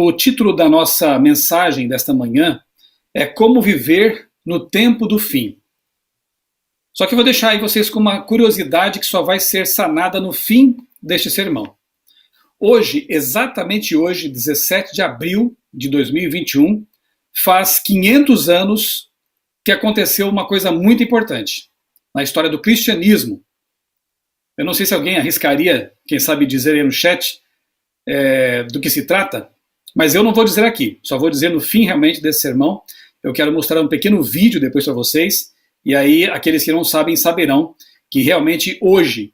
O título da nossa mensagem desta manhã é Como Viver no Tempo do Fim. Só que eu vou deixar aí vocês com uma curiosidade que só vai ser sanada no fim deste sermão. Hoje, exatamente hoje, 17 de abril de 2021, faz 500 anos que aconteceu uma coisa muito importante na história do cristianismo. Eu não sei se alguém arriscaria, quem sabe dizer aí no chat, do que se trata, mas eu não vou dizer aqui, só vou dizer no fim realmente desse sermão. Eu quero mostrar um pequeno vídeo depois para vocês, e aí aqueles que não sabem saberão que realmente hoje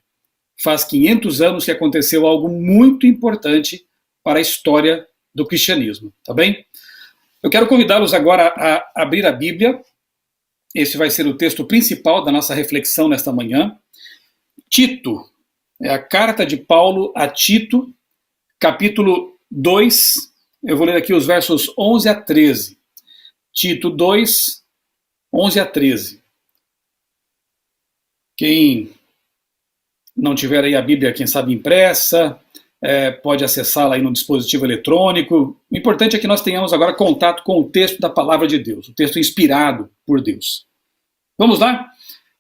faz 500 anos que aconteceu algo muito importante para a história do cristianismo, tá bem? Eu quero convidá-los agora a abrir a Bíblia. Esse vai ser o texto principal da nossa reflexão nesta manhã. Tito, é a carta de Paulo a Tito, capítulo 2, eu vou ler aqui os versos 11 a 13. Tito 2, 11 a 13. Quem não tiver aí a Bíblia, quem sabe impressa, pode acessá-la aí no dispositivo eletrônico. O importante é que nós tenhamos agora contato com o texto da palavra de Deus, o texto inspirado por Deus. Vamos lá?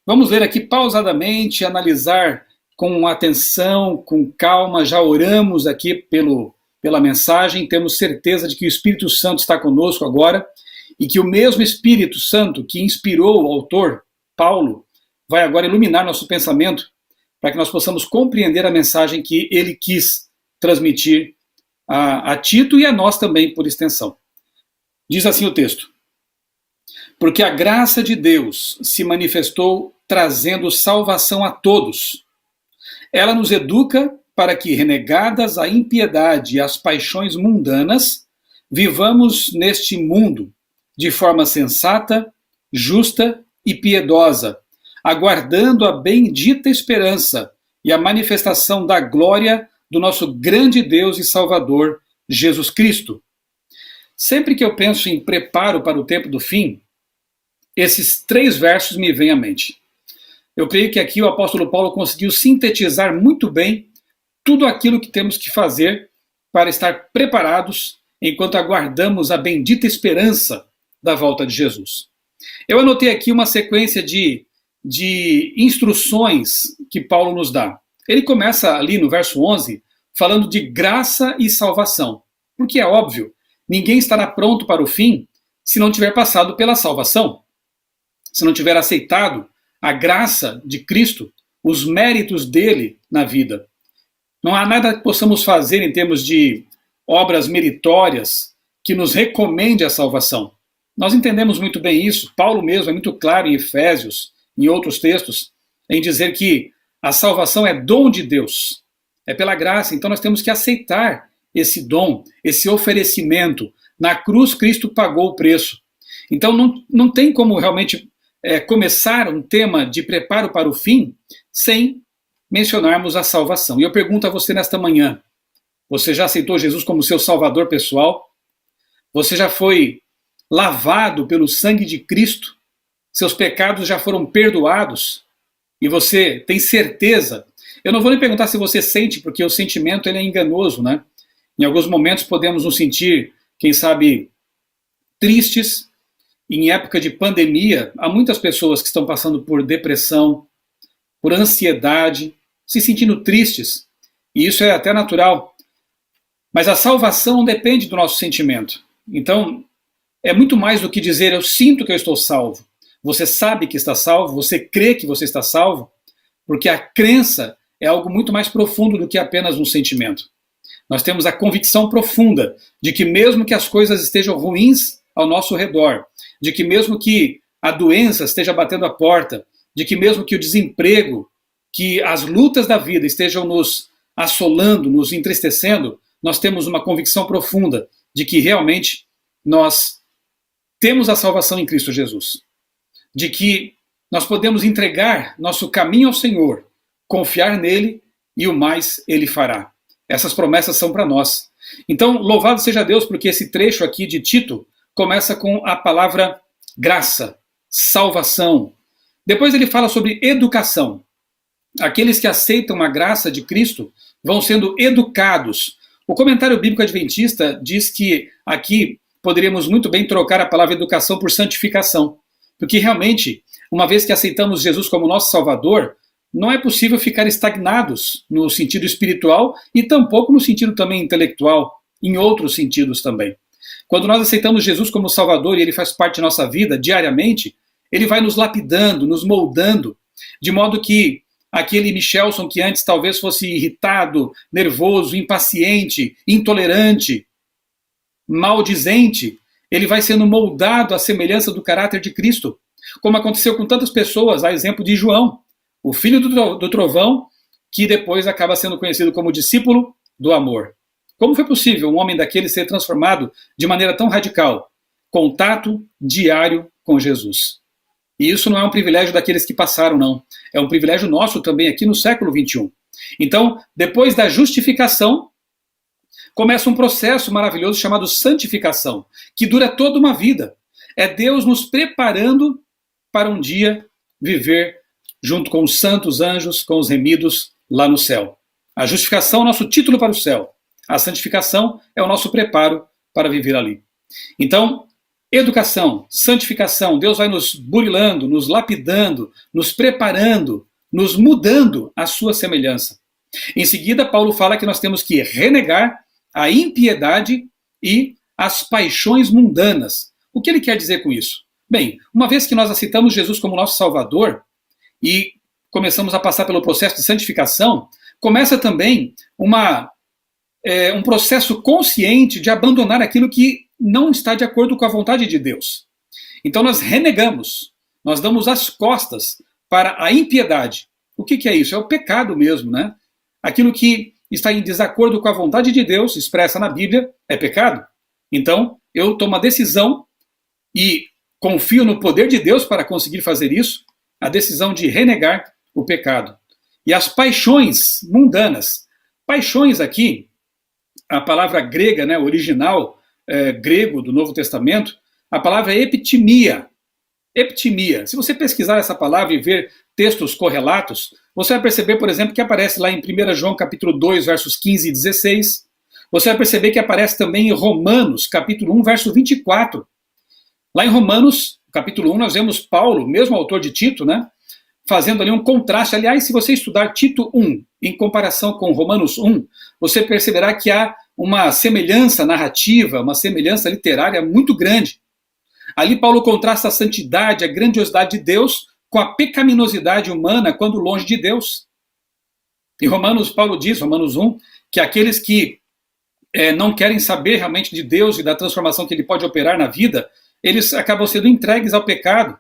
Vamos ler aqui pausadamente, analisar com atenção, com calma. Já oramos aqui pela mensagem, temos certeza de que o Espírito Santo está conosco agora e que o mesmo Espírito Santo que inspirou o autor, Paulo, vai agora iluminar nosso pensamento para que nós possamos compreender a mensagem que ele quis transmitir a Tito e a nós também, por extensão. Diz assim o texto: porque a graça de Deus se manifestou trazendo salvação a todos. Ela nos educa para que, renegadas a impiedade e as paixões mundanas, vivamos neste mundo de forma sensata, justa e piedosa, aguardando a bendita esperança e a manifestação da glória do nosso grande Deus e Salvador, Jesus Cristo. Sempre que eu penso em preparo para o tempo do fim, esses 3 versos me vêm à mente. Eu creio que aqui o apóstolo Paulo conseguiu sintetizar muito bem tudo aquilo que temos que fazer para estar preparados enquanto aguardamos a bendita esperança da volta de Jesus. Eu anotei aqui uma sequência de instruções que Paulo nos dá. Ele começa ali no verso 11 falando de graça e salvação, porque é óbvio, ninguém estará pronto para o fim se não tiver passado pela salvação, se não tiver aceitado a graça de Cristo, os méritos dele na vida. Não há nada que possamos fazer em termos de obras meritórias que nos recomende a salvação. Nós entendemos muito bem isso. Paulo mesmo é muito claro em Efésios, em outros textos, em dizer que a salvação é dom de Deus, é pela graça. Então nós temos que aceitar esse dom, esse oferecimento. Na cruz, Cristo pagou o preço. Então não tem como realmente começar um tema de preparo para o fim sem mencionarmos a salvação. E eu pergunto a você nesta manhã: você já aceitou Jesus como seu salvador pessoal? Você já foi lavado pelo sangue de Cristo? Seus pecados já foram perdoados? E você tem certeza? Eu não vou lhe perguntar se você sente, porque o sentimento ele é enganoso, né? Em alguns momentos podemos nos sentir, quem sabe, tristes. Em época de pandemia, há muitas pessoas que estão passando por depressão, por ansiedade, se sentindo tristes. E isso é até natural. Mas a salvação não depende do nosso sentimento. Então, é muito mais do que dizer eu sinto que eu estou salvo. Você sabe que está salvo, você crê que você está salvo, porque a crença é algo muito mais profundo do que apenas um sentimento. Nós temos a convicção profunda de que mesmo que as coisas estejam ruins ao nosso redor, de que mesmo que a doença esteja batendo a porta, de que mesmo que o desemprego, que as lutas da vida estejam nos assolando, nos entristecendo, nós temos uma convicção profunda de que realmente nós temos a salvação em Cristo Jesus. De que nós podemos entregar nosso caminho ao Senhor, confiar nele e o mais ele fará. Essas promessas são para nós. Então, louvado seja Deus, porque esse trecho aqui de Tito começa com a palavra graça, salvação. Depois ele fala sobre educação. Aqueles que aceitam a graça de Cristo vão sendo educados O comentário bíblico adventista diz que aqui poderíamos muito bem trocar a palavra educação por santificação, porque realmente, uma vez que aceitamos Jesus como nosso Salvador, não é possível ficar estagnados no sentido espiritual e tampouco no sentido também intelectual, em outros sentidos também. Quando nós aceitamos Jesus como Salvador e Ele faz parte de nossa vida diariamente, Ele vai nos lapidando, nos moldando, de modo que aquele Michelson que antes talvez fosse irritado, nervoso, impaciente, intolerante, maldizente, ele vai sendo moldado à semelhança do caráter de Cristo, como aconteceu com tantas pessoas, a exemplo de João, o filho do trovão, que depois acaba sendo conhecido como discípulo do amor. Como foi possível um homem daquele ser transformado de maneira tão radical? Contato diário com Jesus. E isso não é um privilégio daqueles que passaram, não. É um privilégio nosso também aqui no século XXI. Então, depois da justificação, começa um processo maravilhoso chamado santificação, que dura toda uma vida. É Deus nos preparando para um dia viver junto com os santos anjos, com os remidos lá no céu. A justificação é o nosso título para o céu. A santificação é o nosso preparo para viver ali. Então, educação, santificação, Deus vai nos burilando, nos lapidando, nos preparando, nos mudando à sua semelhança. Em seguida, Paulo fala que nós temos que renegar a impiedade e as paixões mundanas. O que ele quer dizer com isso? Bem, uma vez que nós aceitamos Jesus como nosso Salvador e começamos a passar pelo processo de santificação, começa também um processo consciente de abandonar aquilo que não está de acordo com a vontade de Deus. Então nós renegamos, nós damos as costas para a impiedade. O que é isso? É o pecado mesmo, né? Aquilo que está em desacordo com a vontade de Deus, expressa na Bíblia, é pecado. Então eu tomo a decisão e confio no poder de Deus para conseguir fazer isso, a decisão de renegar o pecado. E as paixões mundanas. Paixões aqui, a palavra grega, né, original grego do Novo Testamento, a palavra é epitimia. Epitimia. Se você pesquisar essa palavra e ver textos correlatos, você vai perceber, por exemplo, que aparece lá em 1 João capítulo 2, versos 15 e 16. Você vai perceber que aparece também em Romanos, capítulo 1, verso 24. Lá em Romanos, capítulo 1, nós vemos Paulo, mesmo autor de Tito, né, fazendo ali um contraste. Aliás, se você estudar Tito 1 em comparação com Romanos 1, você perceberá que há uma semelhança narrativa, uma semelhança literária muito grande. Ali Paulo contrasta a santidade, a grandiosidade de Deus com a pecaminosidade humana quando longe de Deus. Em Romanos, Paulo diz, Romanos 1, que aqueles que não querem saber realmente de Deus e da transformação que ele pode operar na vida, eles acabam sendo entregues ao pecado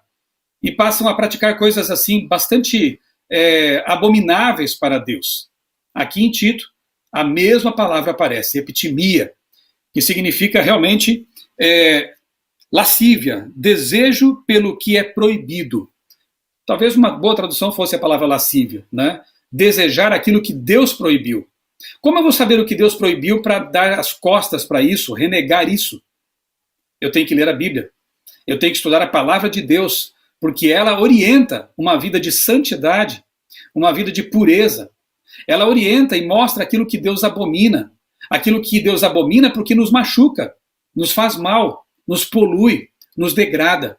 e passam a praticar coisas assim bastante abomináveis para Deus. Aqui em Tito, a mesma palavra aparece, epitimia, que significa realmente lascívia, desejo pelo que é proibido. Talvez uma boa tradução fosse a palavra lascívia, né? Desejar aquilo que Deus proibiu. Como eu vou saber o que Deus proibiu para dar as costas para isso, renegar isso? Eu tenho que ler a Bíblia. Eu tenho que estudar a palavra de Deus, porque ela orienta uma vida de santidade, uma vida de pureza. Ela orienta e mostra aquilo que Deus abomina. Aquilo que Deus abomina porque nos machuca, nos faz mal, nos polui, nos degrada.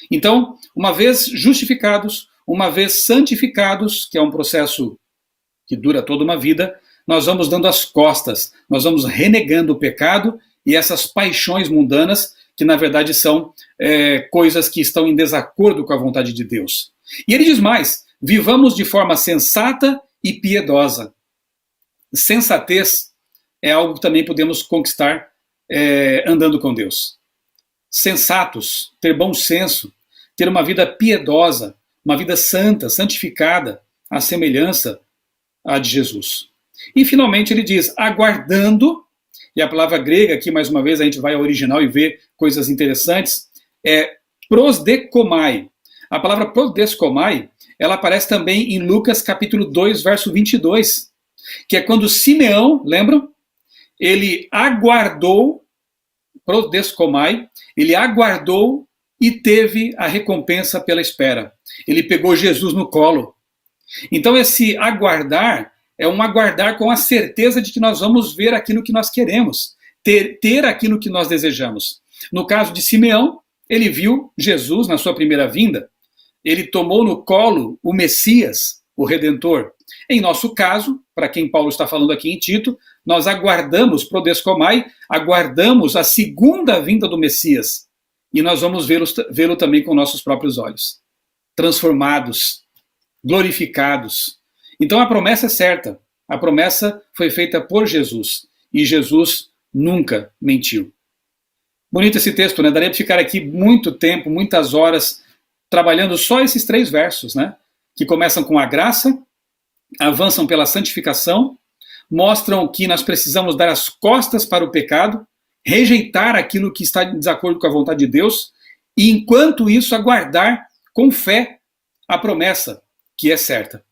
Então, uma vez justificados, uma vez santificados, que é um processo que dura toda uma vida, nós vamos dando as costas, nós vamos renegando o pecado e essas paixões mundanas, que na verdade são coisas que estão em desacordo com a vontade de Deus. E ele diz mais, vivamos de forma sensata e piedosa. Sensatez é algo que também podemos conquistar andando com Deus. Sensatos, ter bom senso, ter uma vida piedosa, uma vida santa, santificada, à semelhança à de Jesus. E finalmente ele diz, aguardando, e a palavra grega, aqui mais uma vez a gente vai ao original e vê coisas interessantes, é prosdekomai. A palavra prosdekomai, ela aparece também em Lucas capítulo 2, verso 22, que é quando Simeão, lembram? Ele aguardou, prosdekomai, ele aguardou e teve a recompensa pela espera. Ele pegou Jesus no colo. Então esse aguardar é um aguardar com a certeza de que nós vamos ver aquilo que nós queremos, ter aquilo que nós desejamos. No caso de Simeão, ele viu Jesus na sua primeira vinda, ele tomou no colo o Messias, o Redentor. Em nosso caso, para quem Paulo está falando aqui em Tito, nós aguardamos, prodescomai, aguardamos a segunda vinda do Messias. E nós vamos vê-lo também com nossos próprios olhos. Transformados, glorificados. Então a promessa é certa. A promessa foi feita por Jesus. E Jesus nunca mentiu. Bonito esse texto, né? Daria para ficar aqui muito tempo, muitas horas, trabalhando só esses 3 versos, né? Que começam com a graça, avançam pela santificação, mostram que nós precisamos dar as costas para o pecado, rejeitar aquilo que está em desacordo com a vontade de Deus, e enquanto isso aguardar com fé a promessa que é certa.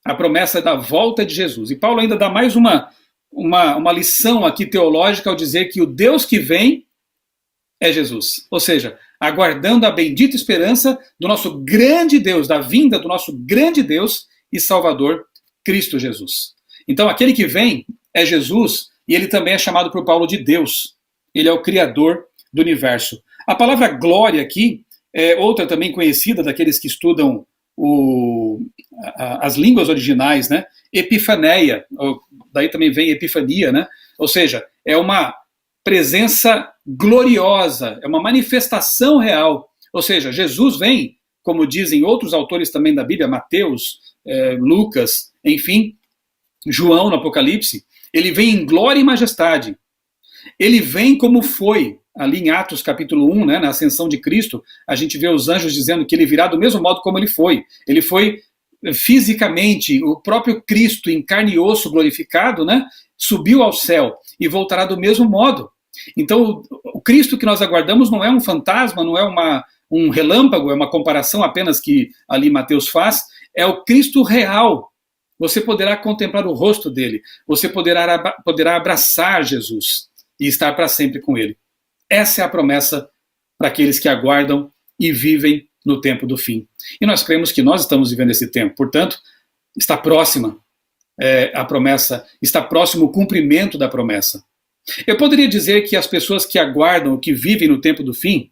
A promessa da volta de Jesus. E Paulo ainda dá mais uma lição aqui teológica ao dizer que o Deus que vem é Jesus. Ou seja, aguardando a bendita esperança do nosso grande Deus, da vinda do nosso grande Deus e Salvador, Cristo Jesus. Então, aquele que vem é Jesus, e ele também é chamado por Paulo de Deus. Ele é o Criador do universo. A palavra glória aqui é outra também conhecida daqueles que estudam as línguas originais, né? Epifaneia, daí também vem epifania, né? Ou seja, é uma presença gloriosa, é uma manifestação real. Ou seja, Jesus vem, como dizem outros autores também da Bíblia, Mateus, Lucas, enfim, João no Apocalipse, ele vem em glória e majestade. Ele vem como foi, ali em Atos capítulo 1, né, na ascensão de Cristo, a gente vê os anjos dizendo que ele virá do mesmo modo como ele foi. Ele foi fisicamente, o próprio Cristo em carne e osso glorificado, né, subiu ao céu e voltará do mesmo modo. Então, o Cristo que nós aguardamos não é um fantasma, não é um relâmpago, é uma comparação apenas que ali Mateus faz, é o Cristo real. Você poderá contemplar o rosto dele, você poderá abraçar Jesus e estar para sempre com ele. Essa é a promessa para aqueles que aguardam e vivem no tempo do fim. E nós cremos que nós estamos vivendo esse tempo, portanto, está próxima a promessa, está próximo o cumprimento da promessa. Eu poderia dizer que as pessoas que aguardam, que vivem no tempo do fim,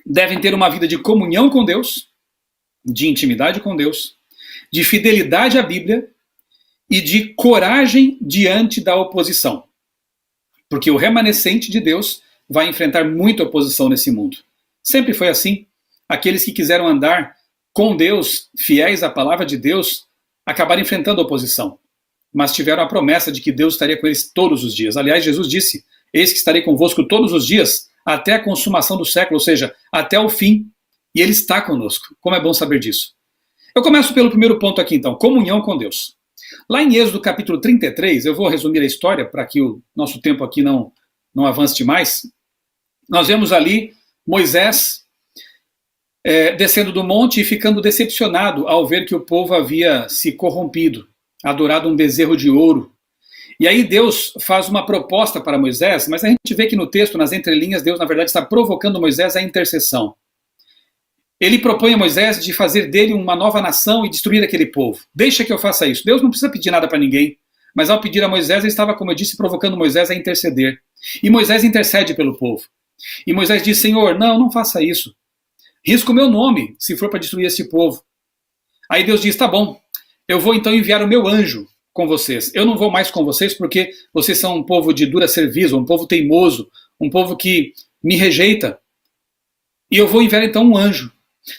devem ter uma vida de comunhão com Deus, de intimidade com Deus, de fidelidade à Bíblia e de coragem diante da oposição. Porque o remanescente de Deus vai enfrentar muita oposição nesse mundo. Sempre foi assim. Aqueles que quiseram andar com Deus, fiéis à palavra de Deus, acabaram enfrentando oposição. Mas tiveram a promessa de que Deus estaria com eles todos os dias. Aliás, Jesus disse, eis que estarei convosco todos os dias, até a consumação do século, ou seja, até o fim. E Ele está conosco. Como é bom saber disso. Eu começo pelo primeiro ponto aqui, então, comunhão com Deus. Lá em Êxodo capítulo 33, eu vou resumir a história para que o nosso tempo aqui não avance demais. Nós vemos ali Moisés descendo do monte e ficando decepcionado ao ver que o povo havia se corrompido, adorado um bezerro de ouro. E aí Deus faz uma proposta para Moisés, mas a gente vê que no texto, nas entrelinhas, Deus na verdade está provocando Moisés à intercessão. Ele propõe a Moisés de fazer dele uma nova nação e destruir aquele povo. Deixa que eu faça isso. Deus não precisa pedir nada para ninguém. Mas ao pedir a Moisés, ele estava, como eu disse, provocando Moisés a interceder. E Moisés intercede pelo povo. E Moisés diz, Senhor, não faça isso. Risco o meu nome, se for para destruir esse povo. Aí Deus diz, tá bom, eu vou então enviar o meu anjo com vocês. Eu não vou mais com vocês porque vocês são um povo de dura serviço, um povo teimoso, um povo que me rejeita. E eu vou enviar então um anjo.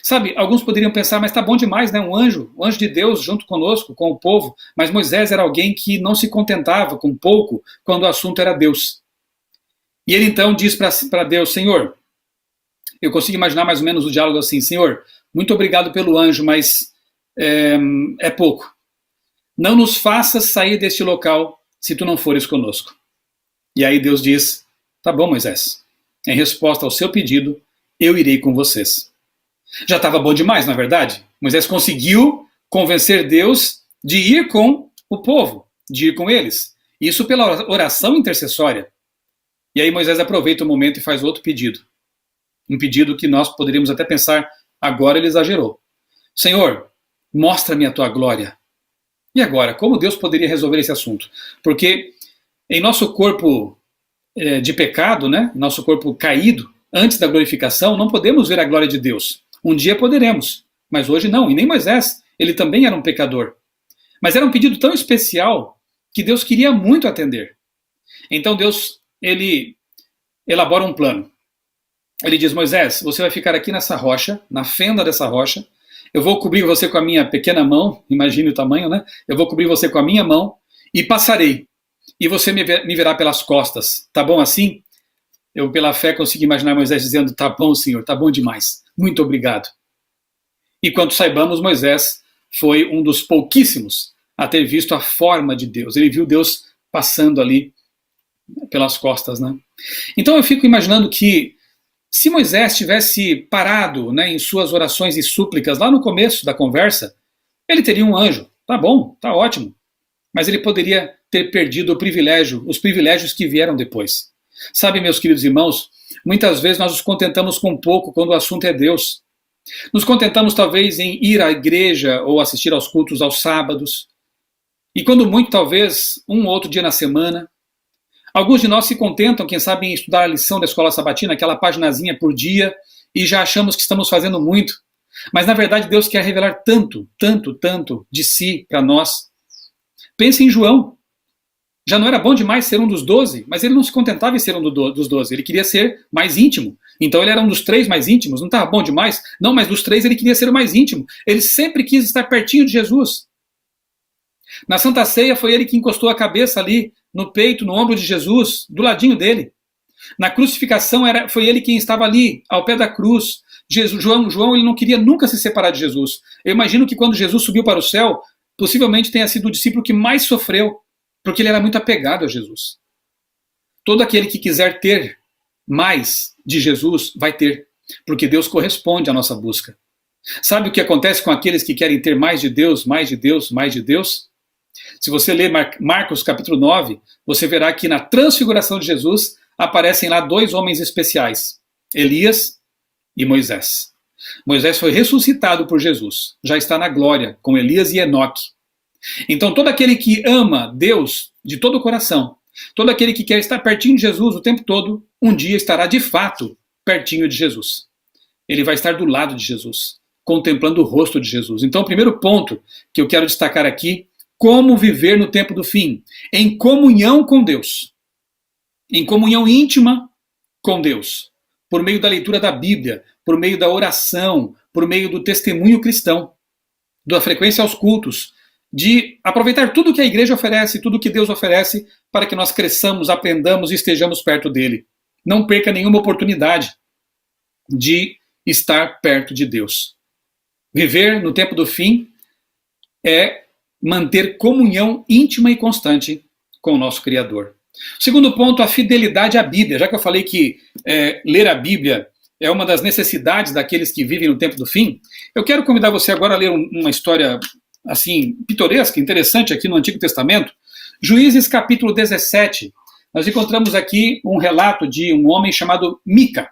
Sabe, alguns poderiam pensar, mas tá bom demais, né? Um anjo de Deus junto conosco, com o povo. Mas Moisés era alguém que não se contentava com pouco quando o assunto era Deus. E ele então diz para Deus, Senhor, eu consigo imaginar mais ou menos o diálogo assim, Senhor, muito obrigado pelo anjo, mas é pouco. Não nos faças sair deste local se tu não fores conosco. E aí Deus diz, tá bom, Moisés, em resposta ao seu pedido, eu irei com vocês. Já estava bom demais, na verdade. Moisés conseguiu convencer Deus de ir com o povo, de ir com eles. Isso pela oração intercessória. E aí Moisés aproveita o momento e faz outro pedido. Um pedido que nós poderíamos até pensar, agora ele exagerou. Senhor, mostra-me a tua glória. E agora, como Deus poderia resolver esse assunto? Porque em nosso corpo de pecado, né, nosso corpo caído, antes da glorificação, não podemos ver a glória de Deus. Um dia poderemos, mas hoje não. E nem Moisés, ele também era um pecador. Mas era um pedido tão especial que Deus queria muito atender. Então Deus, ele elabora um plano. Ele diz: Moisés, você vai ficar aqui nessa rocha, na fenda dessa rocha. Eu vou cobrir você com a minha pequena mão, imagine o tamanho, né? Eu vou cobrir você com a minha mão e passarei. E você me verá pelas costas. Tá bom assim? Eu, pela fé, consegui imaginar Moisés dizendo: tá bom, Senhor, tá bom demais. Muito obrigado. E quanto saibamos, Moisés foi um dos pouquíssimos a ter visto a forma de Deus. Ele viu Deus passando ali pelas costas, né? Então eu fico imaginando que se Moisés tivesse parado, né, em suas orações e súplicas lá no começo da conversa, ele teria um anjo. Tá bom, tá ótimo. Mas ele poderia ter perdido os privilégios que vieram depois. Sabe, meus queridos irmãos, muitas vezes nós nos contentamos com pouco quando o assunto é Deus. Nos contentamos talvez em ir à igreja ou assistir aos cultos aos sábados. E quando muito, talvez, um ou outro dia na semana. Alguns de nós se contentam, quem sabe, em estudar a lição da escola sabatina, aquela paginazinha por dia, e já achamos que estamos fazendo muito. Mas, na verdade, Deus quer revelar tanto, tanto, tanto de si para nós. Pense em João. Já não era bom demais ser um dos 12, mas ele não se contentava em ser um dos 12, ele queria ser mais íntimo. Então ele era um dos 3 mais íntimos, não estava bom demais? Não, mas dos 3 ele queria ser o mais íntimo. Ele sempre quis estar pertinho de Jesus. Na Santa Ceia foi ele que encostou a cabeça ali no peito, no ombro de Jesus, do ladinho dele. Na crucificação foi ele quem estava ali, ao pé da cruz. João ele não queria nunca se separar de Jesus. Eu imagino que quando Jesus subiu para o céu, possivelmente tenha sido o discípulo que mais sofreu, porque ele era muito apegado a Jesus. Todo aquele que quiser ter mais de Jesus, vai ter, porque Deus corresponde à nossa busca. Sabe o que acontece com aqueles que querem ter mais de Deus, mais de Deus, mais de Deus? Se você ler Marcos capítulo 9, você verá que na transfiguração de Jesus aparecem lá 2 homens especiais, Elias e Moisés. Moisés foi ressuscitado por Jesus, já está na glória, com Elias e Enoque. Então todo aquele que ama Deus de todo o coração, todo aquele que quer estar pertinho de Jesus o tempo todo, um dia estará de fato pertinho de Jesus. Ele vai estar do lado de Jesus, contemplando o rosto de Jesus. Então o primeiro ponto que eu quero destacar aqui: como viver no tempo do fim? Em comunhão com Deus. Em comunhão íntima com Deus. Por meio da leitura da Bíblia, por meio da oração, por meio do testemunho cristão, da frequência aos cultos, de aproveitar tudo que a igreja oferece, tudo que Deus oferece, para que nós cresçamos, aprendamos e estejamos perto dele. Não perca nenhuma oportunidade de estar perto de Deus. Viver no tempo do fim é manter comunhão íntima e constante com o nosso Criador. Segundo ponto, a fidelidade à Bíblia. Já que eu falei que ler a Bíblia é uma das necessidades daqueles que vivem no tempo do fim, eu quero convidar você agora a ler uma história assim pitoresca, interessante aqui no Antigo Testamento. Juízes capítulo 17. Nós encontramos aqui um relato de um homem chamado Mica.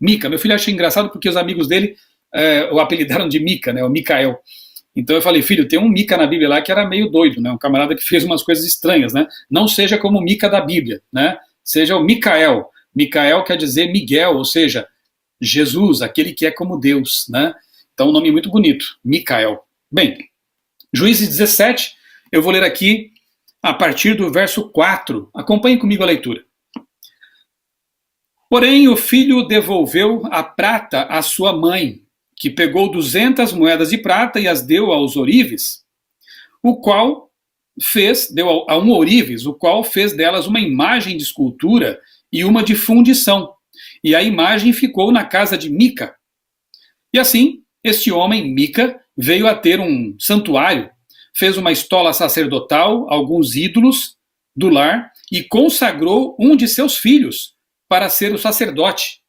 Mica, meu filho achei engraçado porque os amigos dele o apelidaram de Mica, né, o Micael. Então eu falei: filho, tem um Mica na Bíblia lá que era meio doido, né? Um camarada que fez umas coisas estranhas, né? Não seja como o Mica da Bíblia, né? Seja o Micael. Micael quer dizer Miguel, ou seja, Jesus, aquele que é como Deus, né? Então um nome muito bonito, Micael. Bem, Juízes 17, eu vou ler aqui a partir do verso 4. Acompanhe comigo a leitura. Porém, o filho devolveu a prata à sua mãe, que pegou 200 moedas de prata e as deu aos ourives, deu a um ourives, o qual fez delas uma imagem de escultura e uma de fundição. E a imagem ficou na casa de Mica. E assim, este homem, Mica, veio a ter um santuário, fez uma estola sacerdotal, alguns ídolos do lar e consagrou um de seus filhos para ser o sacerdote.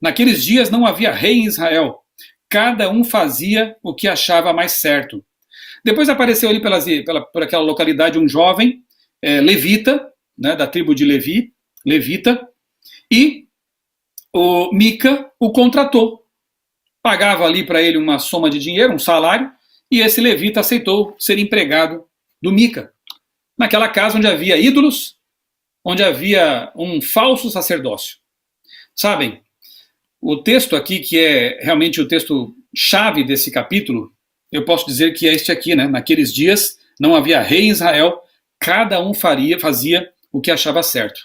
Naqueles dias não havia rei em Israel. Cada um fazia o que achava mais certo. Depois apareceu ali por aquela localidade um jovem levita, né, da tribo de Levi, levita, e o Mica o contratou. Pagava ali para ele uma soma de dinheiro, um salário, e esse levita aceitou ser empregado do Mica, naquela casa onde havia ídolos, onde havia um falso sacerdócio. Sabem, o texto aqui, que é realmente o texto chave desse capítulo, eu posso dizer que é este aqui, né? Naqueles dias não havia rei em Israel, cada um fazia o que achava certo.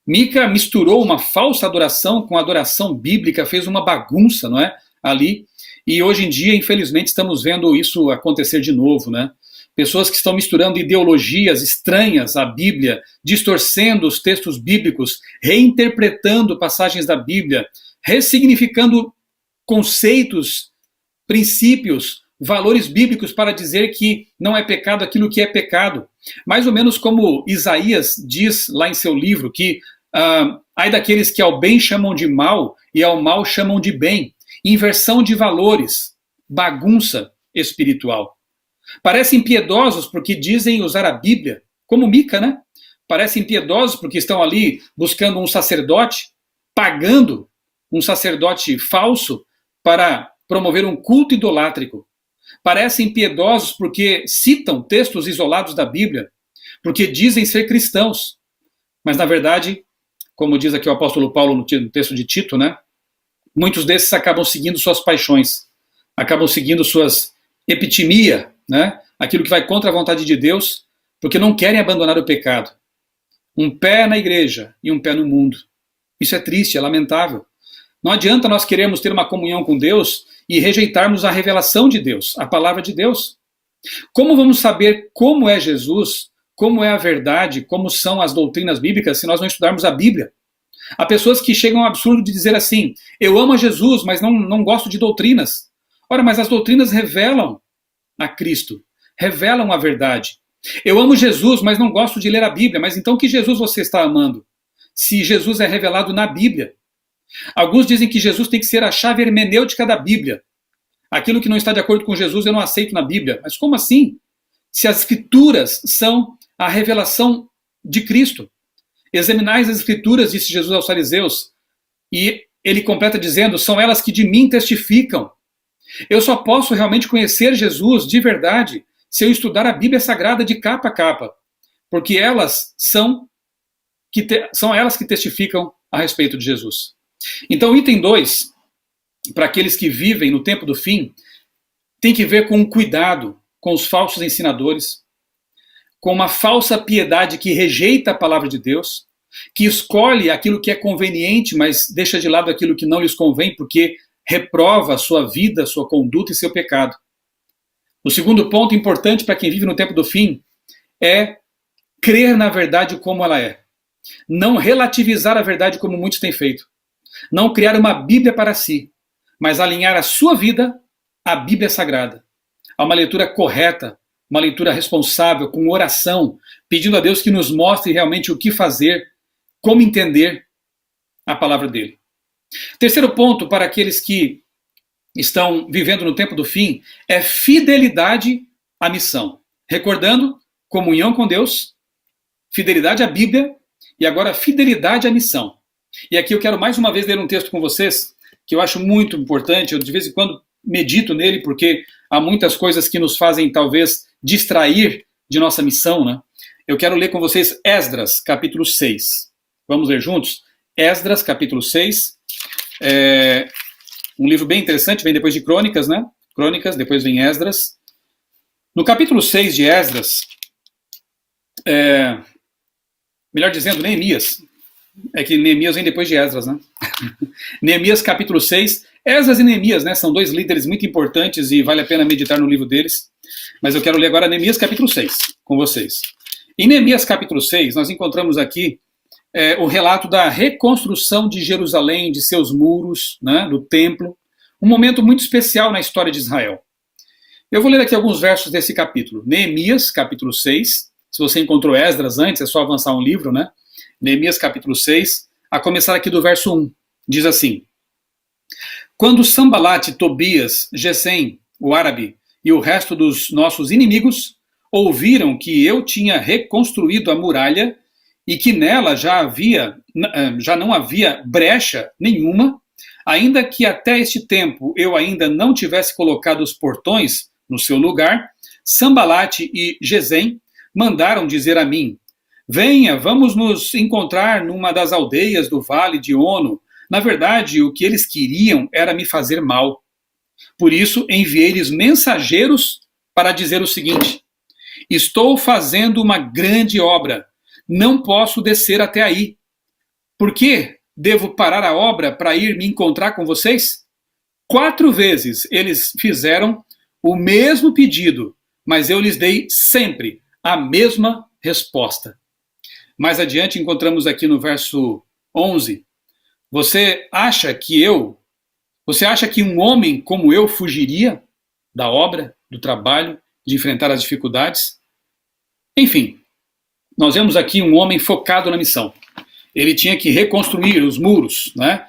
Mica misturou uma falsa adoração com a adoração bíblica, fez uma bagunça, não é? Ali. E hoje em dia, infelizmente, estamos vendo isso acontecer de novo, né? Pessoas que estão misturando ideologias estranhas à Bíblia, distorcendo os textos bíblicos, reinterpretando passagens da Bíblia, ressignificando conceitos, princípios, valores bíblicos para dizer que não é pecado aquilo que é pecado. Mais ou menos como Isaías diz lá em seu livro, que ai daqueles que ao bem chamam de mal e ao mal chamam de bem. Inversão de valores, bagunça espiritual. Parecem piedosos porque dizem usar a Bíblia, como Mica, né? Parecem piedosos porque estão ali buscando um sacerdote, pagando um sacerdote falso para promover um culto idolátrico. Parecem piedosos porque citam textos isolados da Bíblia, porque dizem ser cristãos. Mas, na verdade, como diz aqui o apóstolo Paulo no texto de Tito, né? Muitos desses acabam seguindo suas paixões, acabam seguindo suas epitimia, né? Aquilo que vai contra a vontade de Deus, porque não querem abandonar o pecado. Um pé na igreja e um pé no mundo. Isso é triste, é lamentável. Não adianta nós queremos ter uma comunhão com Deus e rejeitarmos a revelação de Deus, a palavra de Deus. Como vamos saber como é Jesus, como é a verdade, como são as doutrinas bíblicas, se nós não estudarmos a Bíblia? Há pessoas que chegam ao absurdo de dizer assim, eu amo a Jesus, mas não gosto de doutrinas. Ora, mas as doutrinas revelam a Cristo, revelam a verdade. Eu amo Jesus, mas não gosto de ler a Bíblia. Mas então que Jesus você está amando? Se Jesus é revelado na Bíblia. Alguns dizem que Jesus tem que ser a chave hermenêutica da Bíblia. Aquilo que não está de acordo com Jesus eu não aceito na Bíblia. Mas como assim? Se as Escrituras são a revelação de Cristo. Examinais as Escrituras, disse Jesus aos fariseus, e ele completa dizendo, são elas que de mim testificam. Eu só posso realmente conhecer Jesus de verdade se eu estudar a Bíblia Sagrada de capa a capa, porque elas são elas que testificam a respeito de Jesus. Então, item 2, para aqueles que vivem no tempo do fim, tem que ver com o cuidado com os falsos ensinadores, com uma falsa piedade que rejeita a palavra de Deus, que escolhe aquilo que é conveniente, mas deixa de lado aquilo que não lhes convém, porque reprova a sua vida, sua conduta e seu pecado. O segundo ponto importante para quem vive no tempo do fim é crer na verdade como ela é. Não relativizar a verdade como muitos têm feito. Não criar uma Bíblia para si, mas alinhar a sua vida à Bíblia Sagrada. A uma leitura correta, uma leitura responsável, com oração, pedindo a Deus que nos mostre realmente o que fazer, como entender a palavra dele. Terceiro ponto para aqueles que estão vivendo no tempo do fim é fidelidade à missão. Recordando, comunhão com Deus, fidelidade à Bíblia e agora fidelidade à missão. E aqui eu quero mais uma vez ler um texto com vocês que eu acho muito importante, eu de vez em quando medito nele porque há muitas coisas que nos fazem talvez distrair de nossa missão, né? Eu quero ler com vocês Esdras, capítulo 6. Vamos ler juntos? Esdras, capítulo 6. Um livro bem interessante, vem depois de Crônicas, né? Crônicas, depois vem Esdras. No capítulo 6 de Esdras, melhor dizendo, Neemias. É que Neemias vem depois de Esdras, né? Neemias, capítulo 6. Esdras e Neemias, né? São dois líderes muito importantes e vale a pena meditar no livro deles. Mas eu quero ler agora Neemias, capítulo 6, com vocês. Em Neemias, capítulo 6, nós encontramos aqui o relato da reconstrução de Jerusalém, de seus muros, né, do templo. Um momento muito especial na história de Israel. Eu vou ler aqui alguns versos desse capítulo. Neemias, capítulo 6. Se você encontrou Esdras antes, é só avançar um livro, né? Neemias, capítulo 6, a começar aqui do verso 1. Diz assim: Quando Sambalate, Tobias, Gesem, o árabe, e o resto dos nossos inimigos ouviram que eu tinha reconstruído a muralha e que nela já não havia brecha nenhuma, ainda que até este tempo eu ainda não tivesse colocado os portões No seu lugar, Sambalate e Gesem mandaram dizer a mim: venha, vamos nos encontrar numa das aldeias do vale de Ono. Na verdade, o que eles queriam era me fazer mal. Por isso, enviei-lhes mensageiros para dizer o seguinte: estou fazendo uma grande obra, não posso descer até aí. Por que devo parar a obra para ir me encontrar com vocês? 4 vezes eles fizeram o mesmo pedido, mas eu lhes dei sempre a mesma resposta. Mais adiante encontramos aqui no verso 11: Você acha que um homem como eu fugiria da obra, do trabalho, de enfrentar as dificuldades? Enfim, nós vemos aqui um homem focado na missão. Ele tinha que reconstruir os muros, né?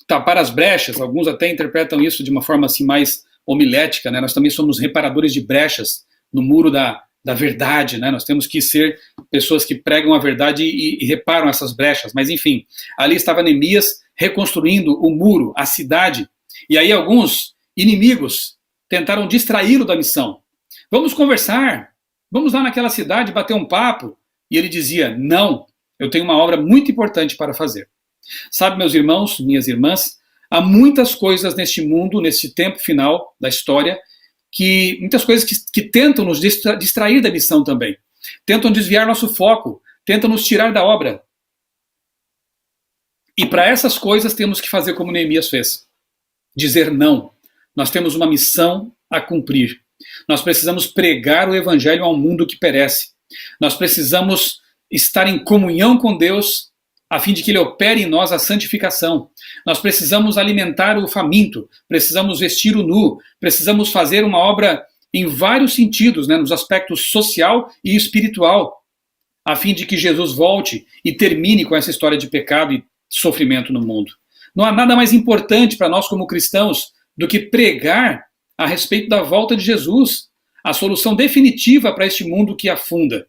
Tapar as brechas. Alguns até interpretam isso de uma forma assim mais homilética, né? Nós também somos reparadores de brechas no muro da verdade, né? Nós temos que ser pessoas que pregam a verdade e reparam essas brechas. Mas enfim, ali estava Neemias reconstruindo o muro, a cidade. E aí alguns inimigos tentaram distraí-lo da missão. Vamos conversar, vamos lá naquela cidade bater um papo. E ele dizia: não, eu tenho uma obra muito importante para fazer. Sabe, meus irmãos, minhas irmãs, há muitas coisas neste mundo, nesse tempo final da história, muitas coisas que tentam nos distrair da missão também. Tentam desviar nosso foco, tentam nos tirar da obra. E para essas coisas temos que fazer como Neemias fez. Dizer não. Nós temos uma missão a cumprir. Nós precisamos pregar o evangelho ao mundo que perece. Nós precisamos estar em comunhão com Deus a fim de que Ele opere em nós a santificação. Nós precisamos alimentar o faminto, precisamos vestir o nu, precisamos fazer uma obra em vários sentidos, né, nos aspectos social e espiritual, a fim de que Jesus volte e termine com essa história de pecado e sofrimento no mundo. Não há nada mais importante para nós como cristãos do que pregar a respeito da volta de Jesus, a solução definitiva para este mundo que afunda.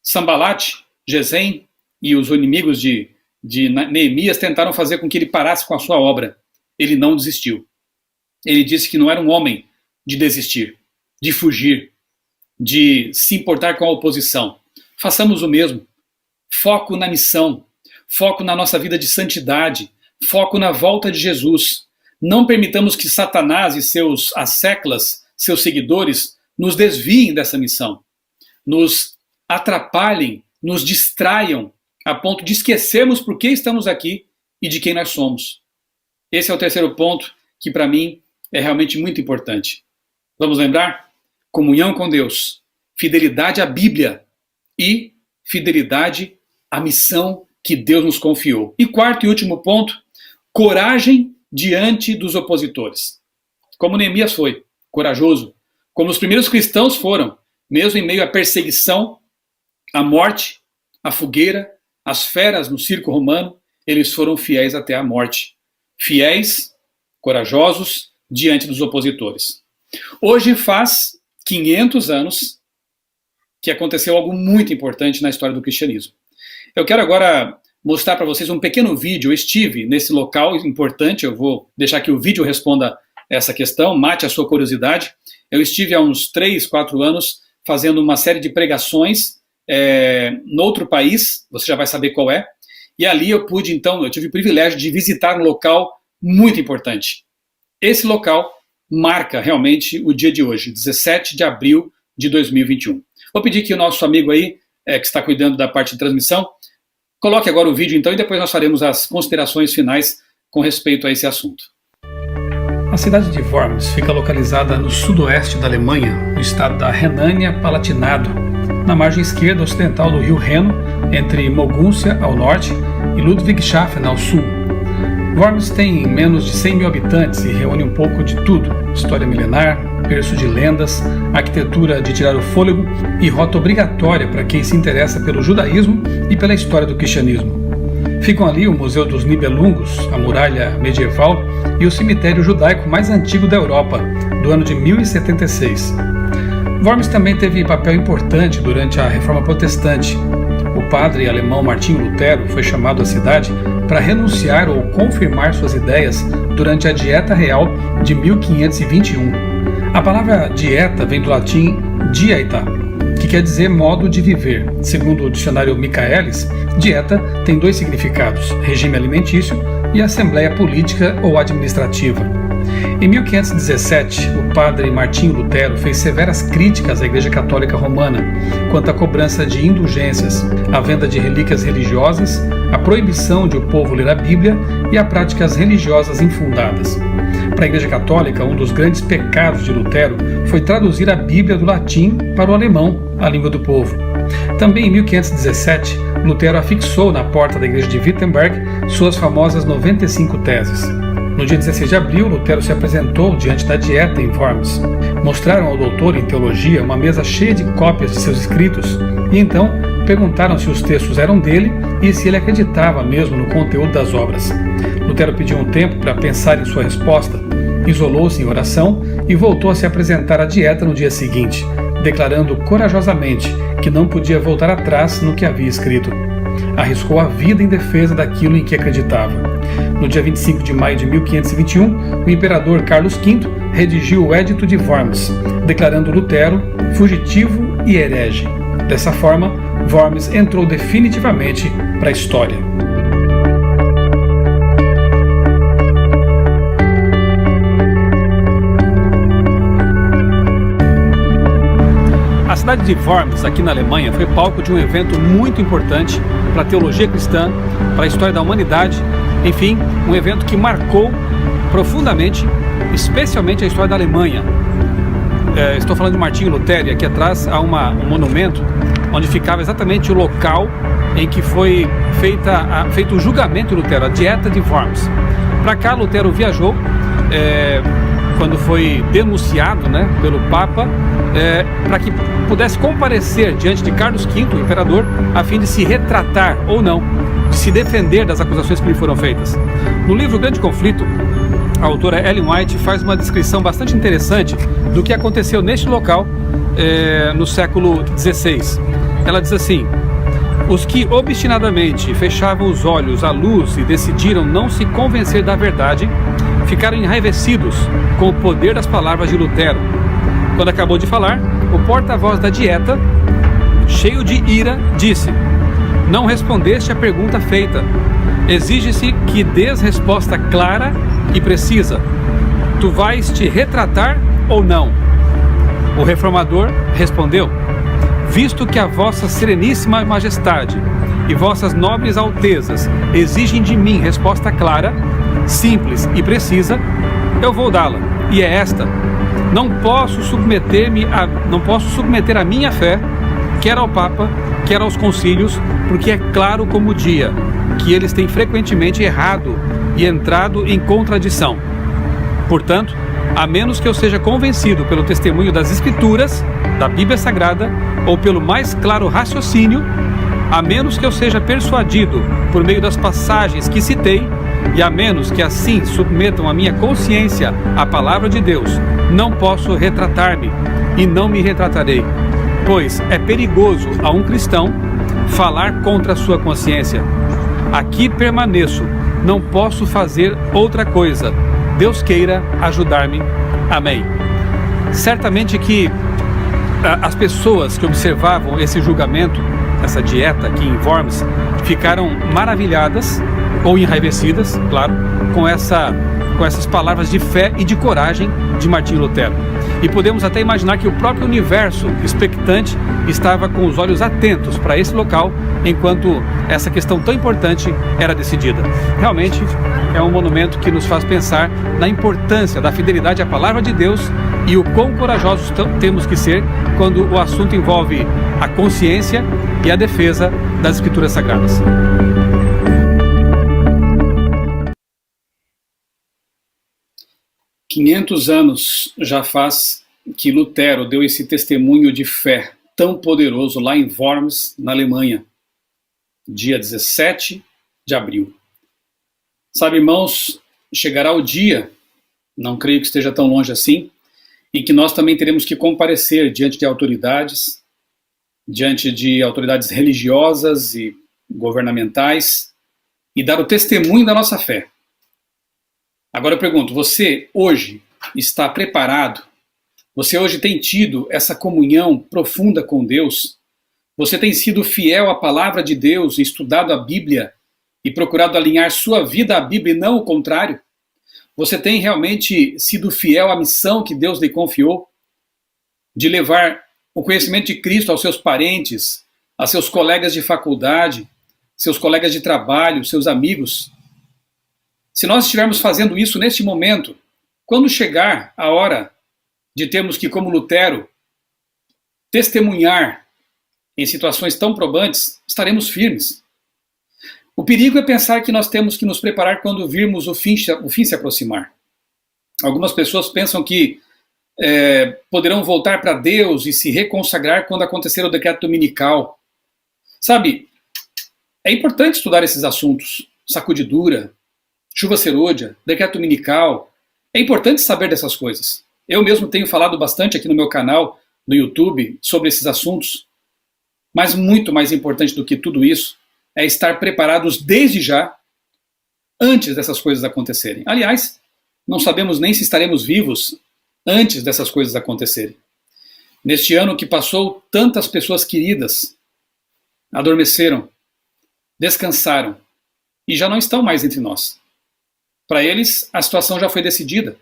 Sambalate, Gesem e os inimigos de Neemias tentaram fazer com que ele parasse com a sua obra. Ele não desistiu. Ele disse que não era um homem de desistir, de fugir, de se importar com a oposição. Façamos o mesmo. Foco na missão, foco na nossa vida de santidade, foco na volta de Jesus. Não permitamos que Satanás e seus asseclas, seus seguidores, nos desviem dessa missão, nos atrapalhem, nos distraiam, a ponto de esquecermos por que estamos aqui e de quem nós somos. Esse é o terceiro ponto que, para mim, é realmente muito importante. Vamos lembrar? Comunhão com Deus, fidelidade à Bíblia e fidelidade à missão que Deus nos confiou. E quarto e último ponto, coragem diante dos opositores. Como Neemias foi, corajoso, como os primeiros cristãos foram, mesmo em meio à perseguição, à morte, à fogueira, às feras no circo romano, eles foram fiéis até a morte. Fiéis, corajosos, diante dos opositores. Hoje faz 500 anos que aconteceu algo muito importante na história do cristianismo. Eu quero agora mostrar para vocês um pequeno vídeo. Eu estive nesse local importante, eu vou deixar que o vídeo responda essa questão, mate a sua curiosidade. Eu estive há uns 3, 4 anos fazendo uma série de pregações noutro país, você já vai saber qual é, e ali eu tive o privilégio de visitar um local muito importante. Esse local marca realmente o dia de hoje, 17 de abril de 2021. Vou pedir que o nosso amigo aí, que está cuidando da parte de transmissão, coloque agora o vídeo então e depois nós faremos as considerações finais com respeito a esse assunto. A cidade de Worms fica localizada no sudoeste da Alemanha, no estado da Renânia-Palatinado, na margem esquerda ocidental do rio Reno, entre Mogúncia ao norte e Ludwigshafen ao sul. Worms tem menos de 100 mil habitantes e reúne um pouco de tudo: história milenar, berço de lendas, arquitetura de tirar o fôlego e rota obrigatória para quem se interessa pelo judaísmo e pela história do cristianismo. Ficam ali o Museu dos Nibelungos, a muralha medieval e o cemitério judaico mais antigo da Europa, do ano de 1076. Worms também teve papel importante durante a Reforma Protestante. O padre alemão Martinho Lutero foi chamado à cidade para renunciar ou confirmar suas ideias durante a Dieta Real de 1521. A palavra dieta vem do latim dieta, que quer dizer modo de viver. Segundo o dicionário Michaelis, dieta tem dois significados: regime alimentício e assembleia política ou administrativa. Em 1517, o padre Martinho Lutero fez severas críticas à Igreja Católica Romana quanto à cobrança de indulgências, à venda de relíquias religiosas, à proibição de o povo ler a Bíblia e a práticas religiosas infundadas. Para a Igreja Católica, um dos grandes pecados de Lutero foi traduzir a Bíblia do latim para o alemão, a língua do povo. Também em 1517, Lutero afixou na porta da Igreja de Wittenberg suas famosas 95 teses. No dia 16 de abril, Lutero se apresentou diante da Dieta em Worms. Mostraram ao doutor em teologia uma mesa cheia de cópias de seus escritos e então perguntaram se os textos eram dele e se ele acreditava mesmo no conteúdo das obras. Lutero pediu um tempo para pensar em sua resposta, isolou-se em oração e voltou a se apresentar à Dieta no dia seguinte, declarando corajosamente que não podia voltar atrás no que havia escrito. Arriscou a vida em defesa daquilo em que acreditava. No dia 25 de maio de 1521, o imperador Carlos V redigiu o Edito de Worms, declarando Lutero fugitivo e herege. Dessa forma, Worms entrou definitivamente para a história. A cidade de Worms, aqui na Alemanha, foi palco de um evento muito importante para a teologia cristã, para a história da humanidade, enfim, um evento que marcou profundamente, especialmente a história da Alemanha. Estou falando de Martinho Lutero, e aqui atrás há um monumento onde ficava exatamente o local em que foi feito o julgamento de Lutero, a Dieta de Worms. Para cá, Lutero viajou, quando foi denunciado, pelo Papa, para que pudesse comparecer diante de Carlos V, o imperador, a fim de se retratar ou não, de se defender das acusações que lhe foram feitas. No livro Grande Conflito, a autora Ellen White faz uma descrição bastante interessante do que aconteceu neste local no século XVI. Ela diz assim: os que obstinadamente fechavam os olhos à luz e decidiram não se convencer da verdade, ficaram enraivecidos com o poder das palavras de Lutero. Quando acabou de falar, o porta-voz da Dieta, cheio de ira, disse: não respondeste à pergunta feita. Exige-se que dês resposta clara e precisa. Tu vais te retratar ou não? O reformador respondeu: visto que a vossa sereníssima majestade e vossas nobres altezas exigem de mim resposta clara, simples e precisa, eu vou dá-la, e é esta: não posso submeter a minha fé, quer ao Papa, quer aos concílios, porque é claro como o dia que eles têm frequentemente errado e entrado em contradição. Portanto, a menos que eu seja convencido pelo testemunho das Escrituras, da Bíblia Sagrada, ou pelo mais claro raciocínio, a menos que eu seja persuadido por meio das passagens que citei, e a menos que assim submetam a minha consciência à palavra de Deus, não posso retratar-me e não me retratarei, pois é perigoso a um cristão falar contra a sua consciência. Aqui permaneço, não posso fazer outra coisa. Deus queira ajudar-me. Amém. Certamente que as pessoas que observavam esse julgamento, essa dieta aqui em Worms, ficaram maravilhadas ou enraivecidas, claro, com essas palavras de fé e de coragem de Martinho Lutero. E podemos até imaginar que o próprio universo expectante estava com os olhos atentos para esse local, enquanto essa questão tão importante era decidida. Realmente é um monumento que nos faz pensar na importância da fidelidade à palavra de Deus e o quão corajosos temos que ser quando o assunto envolve a consciência e a defesa das Escrituras Sagradas. "500 anos já faz que Lutero deu esse testemunho de fé tão poderoso lá em Worms, na Alemanha, dia 17 de abril. Sabe, irmãos, chegará o dia, não creio que esteja tão longe assim, em que nós também teremos que comparecer diante de autoridades religiosas e governamentais, e dar o testemunho da nossa fé. Agora eu pergunto, você hoje está preparado Você hoje tem tido essa comunhão profunda com Deus? Você tem sido fiel à palavra de Deus, estudado a Bíblia e procurado alinhar sua vida à Bíblia e não o contrário? Você tem realmente sido fiel à missão que Deus lhe confiou? De levar o conhecimento de Cristo aos seus parentes, a seus colegas de faculdade, seus colegas de trabalho, seus amigos? Se nós estivermos fazendo isso neste momento, quando chegar a hora de termos que, como Lutero, testemunhar em situações tão probantes, estaremos firmes. O perigo é pensar que nós temos que nos preparar quando virmos o fim se aproximar. Algumas pessoas pensam que poderão voltar para Deus e se reconsagrar quando acontecer o decreto dominical. Sabe, é importante estudar esses assuntos. Sacudidura, chuva serôdia, decreto dominical. É importante saber dessas coisas. Eu mesmo tenho falado bastante aqui no meu canal, no YouTube, sobre esses assuntos. Mas muito mais importante do que tudo isso é estar preparados desde já, antes dessas coisas acontecerem. Aliás, não sabemos nem se estaremos vivos antes dessas coisas acontecerem. Neste ano que passou, tantas pessoas queridas adormeceram, descansaram e já não estão mais entre nós. Para eles, a situação já foi decidida.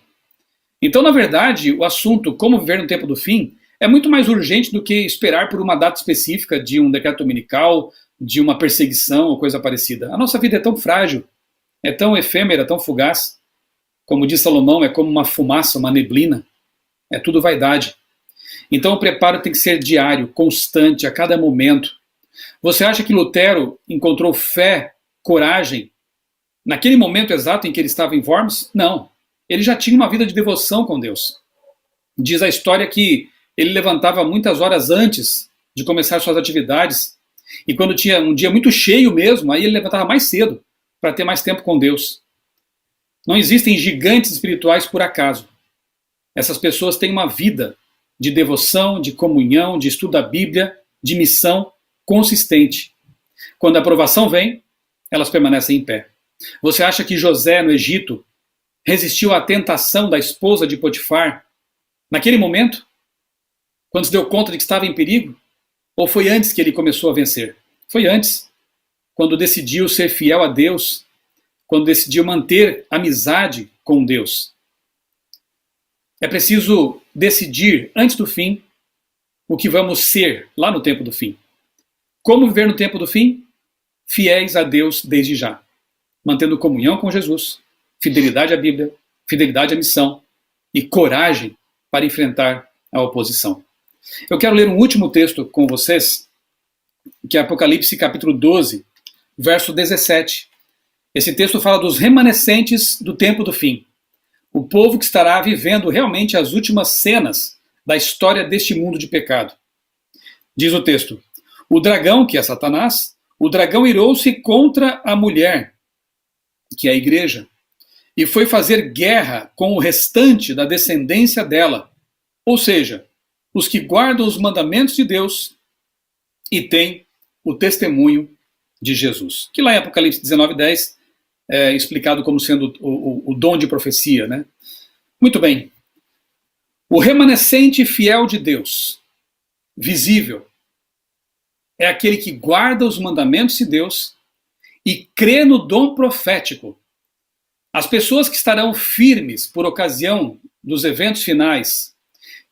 Então, na verdade, o assunto como viver no tempo do fim é muito mais urgente do que esperar por uma data específica de um decreto dominical, de uma perseguição ou coisa parecida. A nossa vida é tão frágil, é tão efêmera, tão fugaz. Como diz Salomão, é como uma fumaça, uma neblina. É tudo vaidade. Então o preparo tem que ser diário, constante, a cada momento. Você acha que Lutero encontrou fé, coragem, naquele momento exato em que ele estava em Worms? Não. Ele já tinha uma vida de devoção com Deus. Diz a história que ele levantava muitas horas antes de começar suas atividades, e quando tinha um dia muito cheio mesmo, aí ele levantava mais cedo, para ter mais tempo com Deus. Não existem gigantes espirituais por acaso. Essas pessoas têm uma vida de devoção, de comunhão, de estudo da Bíblia, de missão consistente. Quando a aprovação vem, elas permanecem em pé. Você acha que José, no Egito, resistiu à tentação da esposa de Potifar naquele momento? Quando se deu conta de que estava em perigo? Ou foi antes que ele começou a vencer? Foi antes. Quando decidiu ser fiel a Deus, quando decidiu manter amizade com Deus. É preciso decidir, antes do fim, o que vamos ser lá no tempo do fim. Como viver no tempo do fim? Fiéis a Deus desde já. Mantendo comunhão com Jesus, fidelidade à Bíblia, fidelidade à missão e coragem para enfrentar a oposição. Eu quero ler um último texto com vocês, que é Apocalipse capítulo 12, verso 17. Esse texto fala dos remanescentes do tempo do fim. O povo que estará vivendo realmente as últimas cenas da história deste mundo de pecado. Diz o texto: o dragão, que é Satanás, o dragão irou-se contra a mulher, que é a igreja, e foi fazer guerra com o restante da descendência dela, ou seja, os que guardam os mandamentos de Deus e têm o testemunho de Jesus. Que lá em Apocalipse 19:10 é explicado como sendo o dom de profecia, né? Muito bem. O remanescente fiel de Deus, visível, é aquele que guarda os mandamentos de Deus e crê no dom profético. As pessoas que estarão firmes por ocasião dos eventos finais,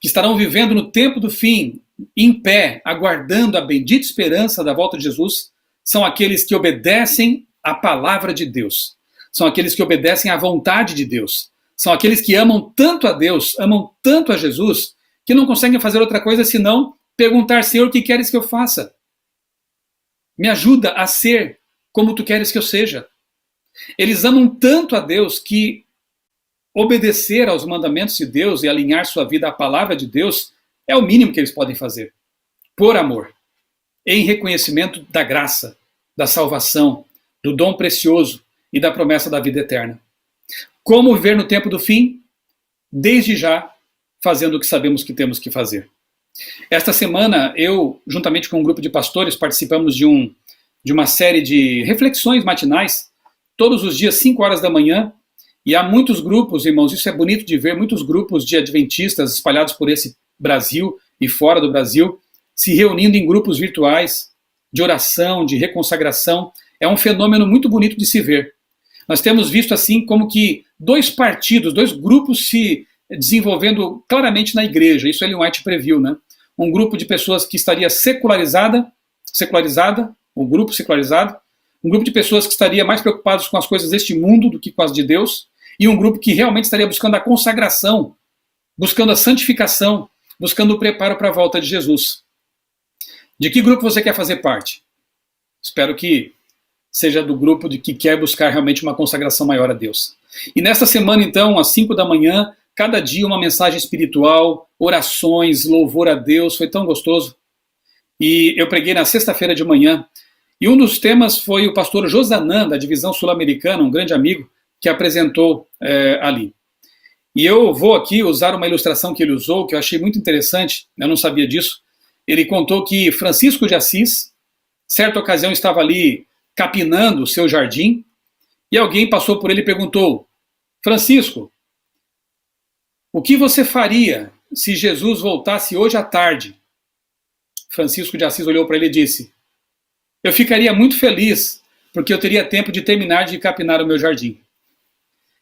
que estarão vivendo no tempo do fim, em pé, aguardando a bendita esperança da volta de Jesus, são aqueles que obedecem à palavra de Deus. São aqueles que obedecem à vontade de Deus. São aqueles que amam tanto a Deus, amam tanto a Jesus, que não conseguem fazer outra coisa senão perguntar: Senhor, o que queres que eu faça? Me ajuda a ser como tu queres que eu seja. Eles amam tanto a Deus que obedecer aos mandamentos de Deus e alinhar sua vida à palavra de Deus é o mínimo que eles podem fazer. Por amor. Em reconhecimento da graça, da salvação, do dom precioso e da promessa da vida eterna. Como viver no tempo do fim? Desde já, fazendo o que sabemos que temos que fazer. Esta semana, eu, juntamente com um grupo de pastores, participamos de uma série de reflexões matinais, todos os dias, 5 horas da manhã, E há muitos grupos, irmãos, isso é bonito de ver, muitos grupos de adventistas espalhados por esse Brasil e fora do Brasil, se reunindo em grupos virtuais de oração, de reconsagração. É um fenômeno muito bonito de se ver. Nós temos visto assim como que dois partidos, dois grupos se desenvolvendo claramente na igreja. Isso Ellen White previu, né? Um grupo de pessoas que estaria secularizada, o grupo secularizado, um grupo de pessoas que estaria mais preocupados com as coisas deste mundo do que com as de Deus, e um grupo que realmente estaria buscando a consagração, buscando a santificação, buscando o preparo para a volta de Jesus. De que grupo você quer fazer parte? Espero que seja do grupo de que quer buscar realmente uma consagração maior a Deus. E nesta semana, então, às 5 da manhã, cada dia uma mensagem espiritual, orações, louvor a Deus, foi tão gostoso. E eu preguei na sexta-feira de manhã, e um dos temas foi o pastor Josanã, da divisão sul-americana, um grande amigo, que apresentou ali. E eu vou aqui usar uma ilustração que ele usou, que eu achei muito interessante, eu não sabia disso. Ele contou que Francisco de Assis, certa ocasião, estava ali capinando o seu jardim, e alguém passou por ele e perguntou: Francisco, o que você faria se Jesus voltasse hoje à tarde? Francisco de Assis olhou para ele e disse: eu ficaria muito feliz, porque eu teria tempo de terminar de capinar o meu jardim.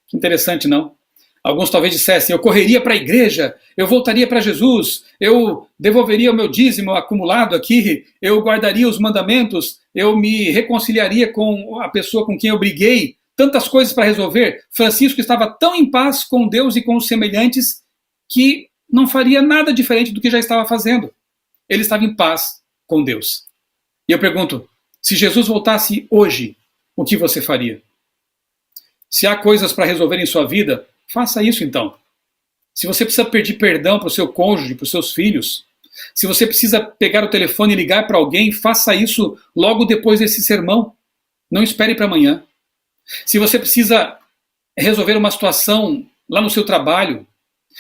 Que interessante, não? Alguns talvez dissessem: eu correria para a igreja, eu voltaria para Jesus, eu devolveria o meu dízimo acumulado aqui, eu guardaria os mandamentos, eu me reconciliaria com a pessoa com quem eu briguei, tantas coisas para resolver. Francisco estava tão em paz com Deus e com os semelhantes que não faria nada diferente do que já estava fazendo. Ele estava em paz com Deus. E eu pergunto, se Jesus voltasse hoje, o que você faria? Se há coisas para resolver em sua vida, faça isso então. Se você precisa pedir perdão para o seu cônjuge, para os seus filhos, se você precisa pegar o telefone e ligar para alguém, faça isso logo depois desse sermão. Não espere para amanhã. Se você precisa resolver uma situação lá no seu trabalho,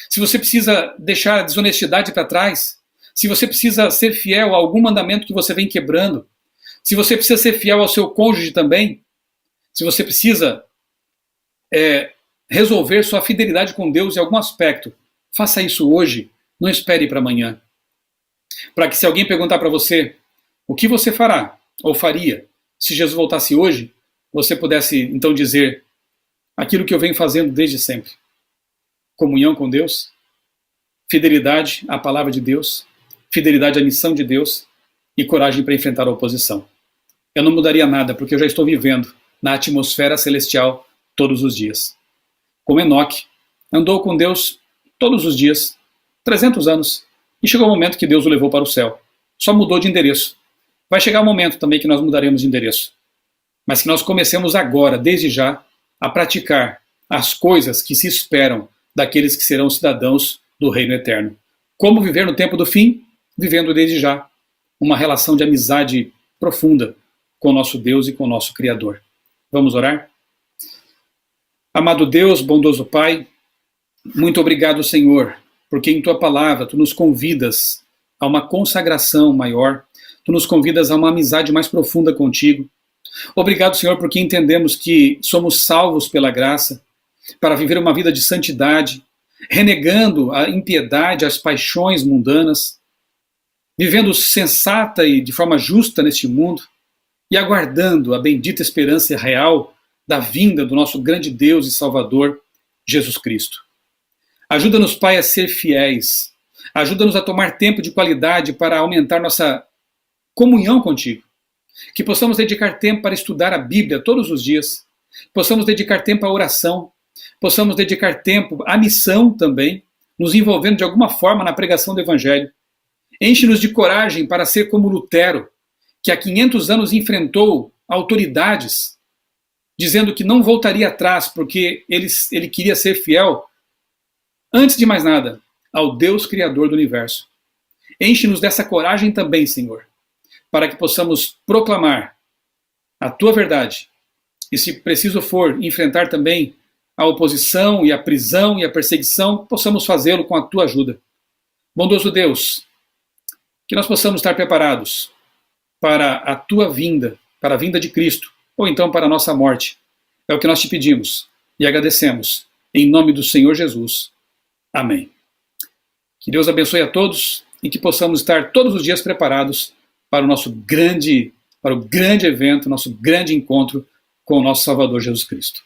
se você precisa deixar a desonestidade para trás, se você precisa ser fiel a algum mandamento que você vem quebrando, se você precisa ser fiel ao seu cônjuge também, se você precisa resolver sua fidelidade com Deus em algum aspecto, faça isso hoje, não espere para amanhã. Para que se alguém perguntar para você o que você fará ou faria se Jesus voltasse hoje, você pudesse então dizer aquilo que eu venho fazendo desde sempre. Comunhão com Deus, fidelidade à palavra de Deus, fidelidade à missão de Deus e coragem para enfrentar a oposição. Eu não mudaria nada, porque eu já estou vivendo na atmosfera celestial todos os dias. Como Enoque, andou com Deus todos os dias, 300 anos, e chegou o momento que Deus o levou para o céu. Só mudou de endereço. Vai chegar o momento também que nós mudaremos de endereço. Mas que nós comecemos agora, desde já, a praticar as coisas que se esperam daqueles que serão cidadãos do reino eterno. Como viver no tempo do fim? Vivendo desde já uma relação de amizade profunda com o nosso Deus e com o nosso Criador. Vamos orar? Amado Deus, bondoso Pai, muito obrigado, Senhor, porque em Tua palavra Tu nos convidas a uma consagração maior, Tu nos convidas a uma amizade mais profunda contigo. Obrigado, Senhor, porque entendemos que somos salvos pela graça para viver uma vida de santidade, renegando a impiedade, as paixões mundanas, vivendo sensata e de forma justa neste mundo e aguardando a bendita esperança real da vinda do nosso grande Deus e Salvador, Jesus Cristo. Ajuda-nos, Pai, a ser fiéis. Ajuda-nos a tomar tempo de qualidade para aumentar nossa comunhão contigo. Que possamos dedicar tempo para estudar a Bíblia todos os dias. Possamos dedicar tempo à oração. Possamos dedicar tempo à missão também, nos envolvendo de alguma forma na pregação do Evangelho. Enche-nos de coragem para ser como Lutero, que há 500 anos enfrentou autoridades, dizendo que não voltaria atrás porque ele queria ser fiel, antes de mais nada, ao Deus Criador do Universo. Enche-nos dessa coragem também, Senhor, para que possamos proclamar a Tua verdade e, se preciso for, enfrentar também a oposição e a prisão e a perseguição, possamos fazê-lo com a Tua ajuda. Bondoso Deus, que nós possamos estar preparados para a Tua vinda, para a vinda de Cristo, ou então para a nossa morte. É o que nós te pedimos, e agradecemos. Em nome do Senhor Jesus. Amém. Que Deus abençoe a todos e que possamos estar todos os dias preparados para o grande evento, nosso grande encontro com o nosso Salvador Jesus Cristo.